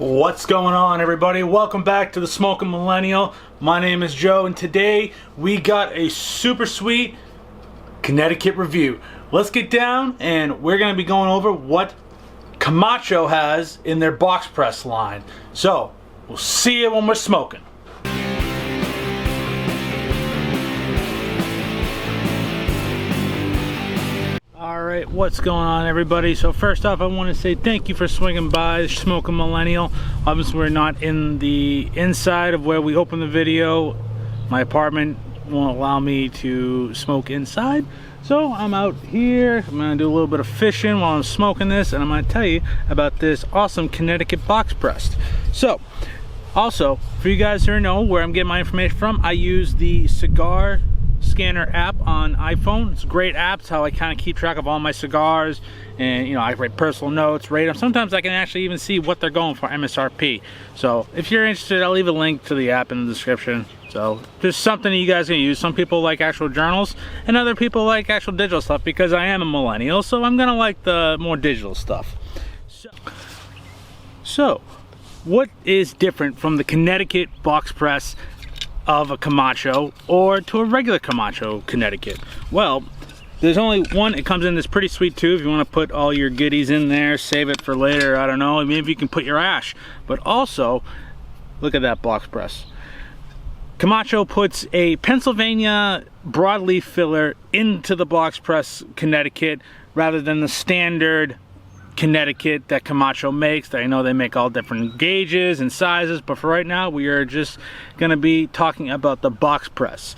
What's going on, everybody? Welcome back to the Smoking Millennial. My name is Joe, and today we got a super sweet Connecticut review. Let's get down, and we're going to be going over what Camacho has in their box press line. So, we'll see you when we're smoking. Alright, what's going on, everybody? So first off, I want to say thank you for swinging by Smoking Millennial. Obviously, we're not in the inside of where we open the video. My apartment won't allow me to smoke inside. So I'm out here. I'm going to do a little bit of fishing while I'm smoking this, and I'm going to tell you about this awesome Connecticut box press. So, also, for you guys who know where I'm getting my information from, I use the Cigar scanner app on iPhone. It's a great app. It's how I kind of keep track of all my cigars, and you know, I write personal notes, rate them. Sometimes I can actually even see what they're going for MSRP. So if you're interested, I'll leave a link to the app in the description. So just something that you guys can use. Some people like actual journals, and other people like actual digital stuff, because I am a millennial, so I'm gonna like the more digital stuff. So what is different from the Connecticut box press of a Camacho or to a regular Camacho Connecticut? Well, there's only one. It comes in this pretty sweet tube. If you want to put all your goodies in there, save it for later, I don't know, maybe you can put your ash. But also, look at that box press. Camacho puts a Pennsylvania broadleaf filler into the box press Connecticut rather than the standard Connecticut that Camacho makes. I know they make all different gauges and sizes, but for right now we are just going to be talking about the box press.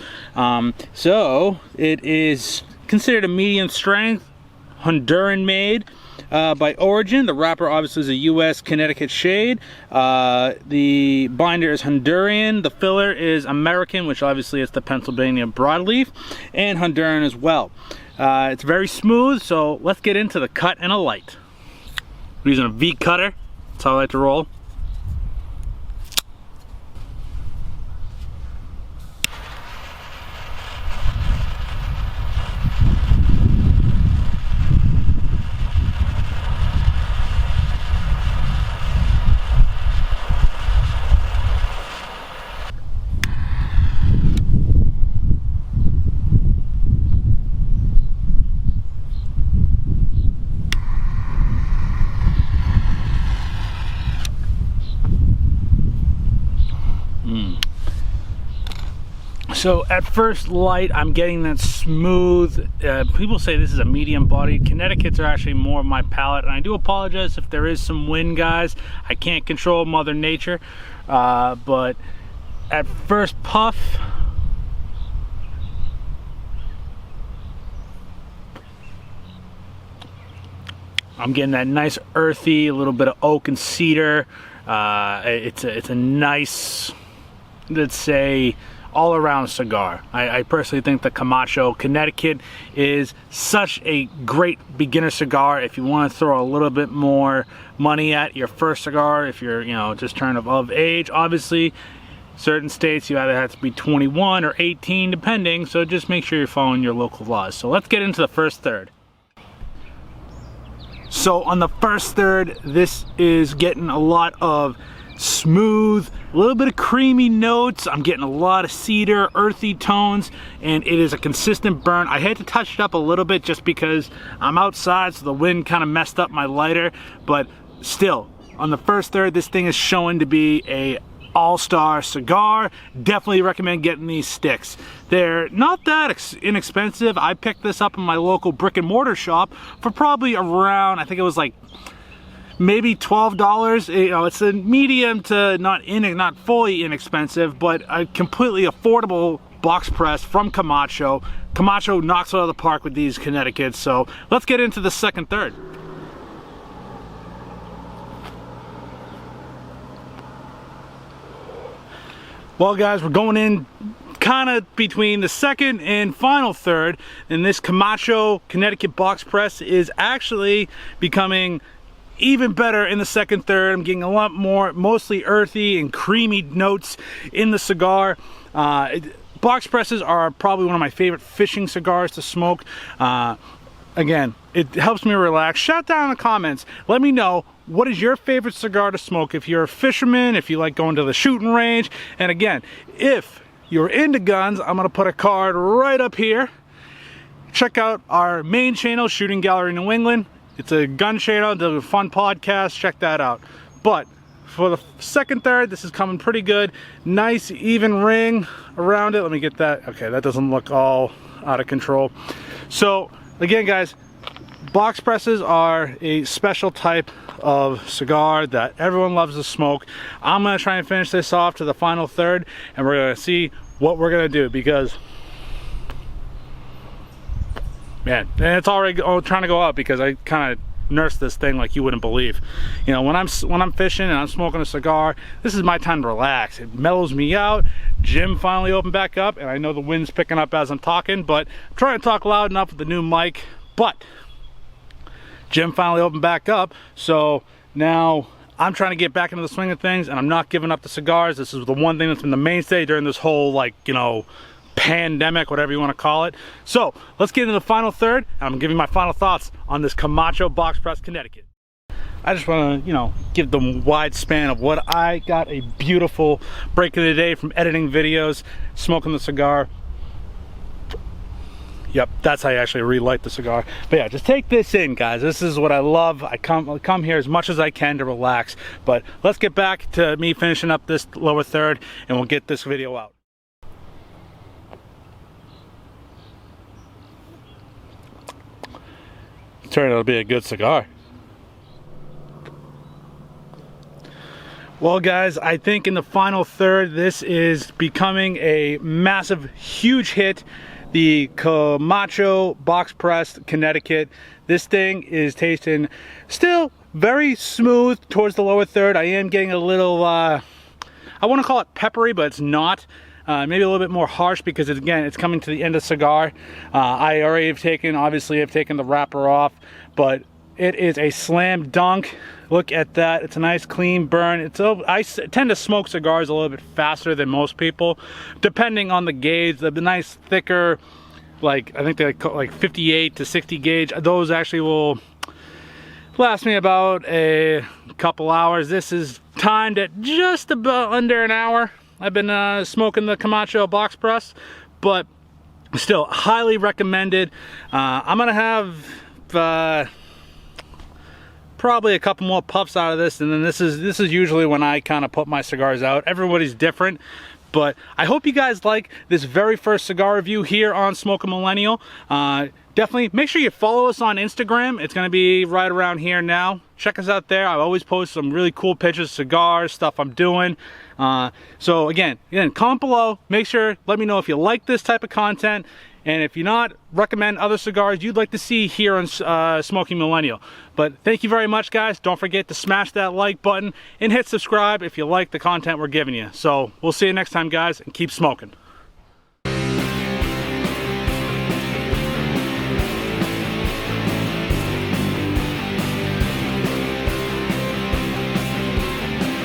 So it is considered a medium strength, Honduran made by origin. The wrapper obviously is a US Connecticut shade. The binder is Honduran. The filler is American, which obviously is the Pennsylvania broadleaf, and Honduran as well. It's very smooth, so let's get into the cut and a light. I'm using a V cutter. That's how I like to roll. So at first light, I'm getting that smooth, people say this is a medium bodied. Connecticut's are actually more of my palate, and I do apologize if there is some wind, guys. I can't control Mother Nature, but at first puff, I'm getting that nice earthy, a little bit of oak and cedar. It's a nice, let's say, all-around cigar. I personally think the Camacho Connecticut is such a great beginner cigar if you want to throw a little bit more money at your first cigar. If you're, you know, just turned of age, obviously certain states you either have to be 21 or 18 depending, so just make sure you're following your local laws. So let's get into the first third. So on the first third, this is getting a lot of smooth, a little bit of creamy notes. I'm getting a lot of cedar, earthy tones, and it is a consistent burn. I had to touch it up a little bit just because I'm outside, so the wind kind of messed up my lighter, but still, on the first third, this thing is showing to be a all-star cigar. Definitely recommend getting these sticks. They're not that inexpensive. I picked this up in my local brick and mortar shop for probably around, I think it was like maybe $12. You know, it's a medium to not fully inexpensive, but a completely affordable box press from Camacho. Camacho knocks it out of the park with these Connecticut's. So let's get into the second third. Well, guys, we're going in kind of between the second and final third, and this Camacho Connecticut box press is actually becoming even better in the second third. I'm getting a lot more mostly earthy and creamy notes in the cigar. Box presses are probably one of my favorite fishing cigars to smoke. Again, it helps me relax. Shout down in the comments. Let me know what is your favorite cigar to smoke if you're a fisherman, if you like going to the shooting range. And again, if you're into guns, I'm gonna put a card right up here. Check out our main channel, Shooting Gallery New England. It's a gun channel, it's a fun podcast, check that out. But for the second third, this is coming pretty good. Nice even ring around it. Let me get that. Okay, that doesn't look all out of control. So again, guys, box presses are a special type of cigar that everyone loves to smoke. I'm gonna try and finish this off to the final third, and we're gonna see what we're gonna do, because man, and it's already trying to go up because I kind of nurse this thing like you wouldn't believe. You know, when I'm fishing and I'm smoking a cigar, this is my time to relax. It mellows me out. Gym finally opened back up, and I know the wind's picking up as I'm talking, but I'm trying to talk loud enough with the new mic. But gym finally opened back up, so now I'm trying to get back into the swing of things, and I'm not giving up the cigars. This is the one thing that's been the mainstay during this whole, like, you know, pandemic, whatever you want to call it. So let's get into the final third, and I'm giving my final thoughts on this Camacho Box Press Connecticut. I just want to, you know, give them wide span of what I got. A beautiful break of the day from editing videos, smoking the cigar. Yep, that's how you actually relight the cigar. But yeah, just take this in, guys. This is what I love. I come here as much as I can to relax. But let's get back to me finishing up this lower third, and we'll get this video out. Turned out to be a good cigar. Well, guys, I think in the final third, this is becoming a massive, huge hit. The Camacho Box Press Connecticut. This thing is tasting still very smooth towards the lower third. I am getting a little, I want to call it peppery, but it's not. Maybe a little bit more harsh because, again, it's coming to the end of the cigar. I already have taken the wrapper off, but it is a slam dunk. Look at that. It's a nice clean burn. I tend to smoke cigars a little bit faster than most people, depending on the gauge. The nice thicker, like, I think they're like 58 to 60 gauge. Those actually will last me about a couple hours. This is timed at just about under an hour. I've been smoking the Camacho Box Press, but still highly recommended. I'm gonna have probably a couple more puffs out of this, and then this is usually when I kind of put my cigars out. Everybody's different, but I hope you guys like this very first cigar review here on Smoke a Millennial. Definitely make sure you follow us on Instagram. It's going to be right around here now. Check us out there. I always post some really cool pictures, cigars, stuff I'm doing. So again, comment below. Make sure, let me know if you like this type of content. And if you're not, recommend other cigars you'd like to see here on Smoking Millennial. But thank you very much, guys. Don't forget to smash that like button and hit subscribe if you like the content we're giving you. So we'll see you next time, guys, and keep smoking.